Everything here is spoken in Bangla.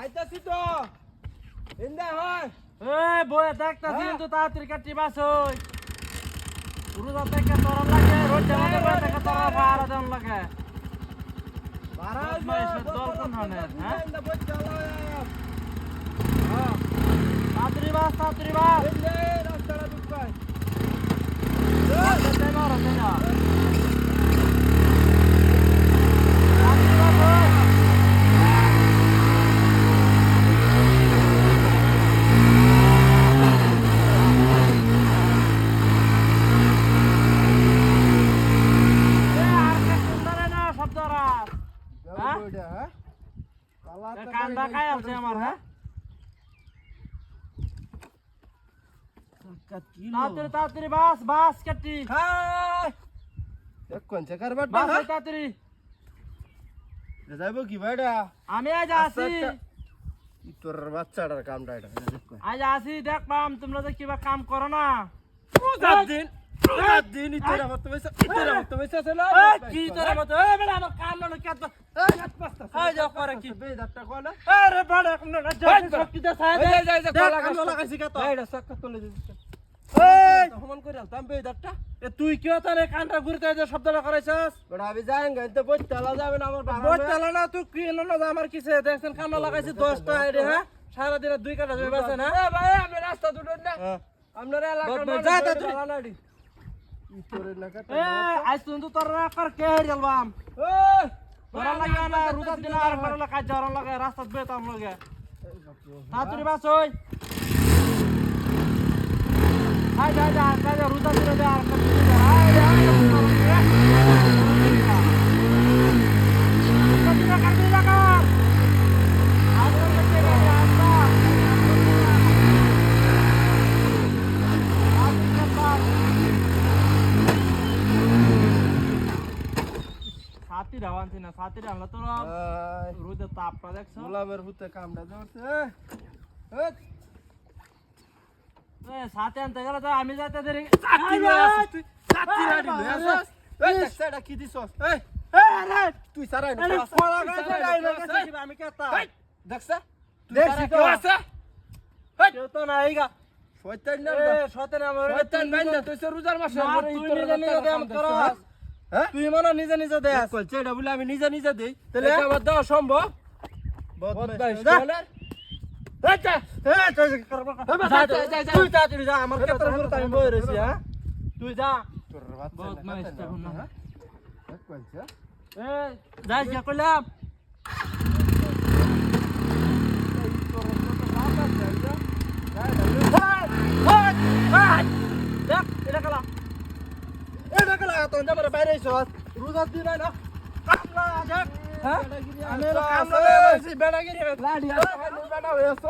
আইতাছি তো ইন্দা হয় এই বয়ে দেখতাছি কিন্তু তাড়াতাড়ি কাটি বাস হই রোজা থেকে তোরা লাগে রোজ জামাতে বয়ে থেকে তোরা ভাড়া দেন লাগে বদমাইশের দল কোন ধরনের হ্যাঁ তাড়াতাড়ি বাস রাস্তাটা ঢুকবাই কান্দা খাই আছে আমার হ্যাঁ তাড়াতাড়ি বাস কাটি কোনছে কারবার বাস তাড়াতাড়ি যাইব কি ভাইডা আমি আজ আসি তোর বাচ্চাটার কামটা এটা আজ আসি দেখলাম তোমরা তো কিবা কাম করো না দিন ইতরা মত পয়সা আছে না কি তোর মত এই বেটা আমার কাম না কাট এই যাও করে কি বেদারটা কোলা আরে বড় কোন না সব কি দেখায় যাই কোলা লাগাইছি কত এইটা সাক্কা তোলে দিছিস এই সমান করে আলতাম বেদারটা এ তুই কি তারে কানটা ঘুরতে যে শব্দটা করাইছস বড় আমি যাই গাইতে বই চালা যাবে না আমার বই চালা না তুই কি না আমার কিসে দেখছেন কান্না লাগাইছি 10টা এডে হ্যাঁ সারা দিনে 2 কাটা যাবে বাসে না এ ভাই আমি রাস্তা দুটো না আপনার এলাকার মানুষ যা তা তুই চালানাড়ি ইতরে না কাটা এ আজ তুই তোর কর কে হেলবাম ও তোরা লাগা না রুদা দিন আর করলা কাজ জরন লাগে রাস্তা বেতাম লাগে তাড়াতাড়ি বাস ওই হাই যা রুদা দিন দে আর কাজ দিন সাথী রাওয়ানছি না সাথী রাওয়ানলা তোরা রোদে তাপটা দেখছো গোলামের হুতে কামটা ধরছে এ সাথে আনতে গেলে তো আমি যাইতে দেরি তুই সাথী রাডি লই আসস এই দেখছটা কি দিছস এই আরে তুই সারাই না আরে কোলা গাছে গাই না গেছে কি আমি কেতা দেখছ দেখছি তো আছে কেউ তো নাই গা শয়তান না এ শয়তান আমার শয়তান বাইন না তুই রোজার মাসে না, তুই নিজে নিজে দেম করস হ্যাঁ তুই মনে নিজে নিজে দেস কইছে এটা বলে আমি নিজে নিজে দেই তাহলে? এটা আমার দেওয়া সম্ভব বদমাইশ যা। বলে আচ্ছা এ তুই করবা যা। তুই তাড়াতাড়ি যা আমার কেতার উপর আমি বই রইছি হ্যাঁ তুই যা তোর বাচ্চা বদমাইশ তখন না হ্যাঁ কইছে এ যাই যা কইলাম দেখ এটা কলা তোর জামার বাইরে আইছস রোজার দিন না কামলা দেখ হ্যাঁ আমি কামলা বেড়াগিরি লাড়ি বেড়া হয়েছ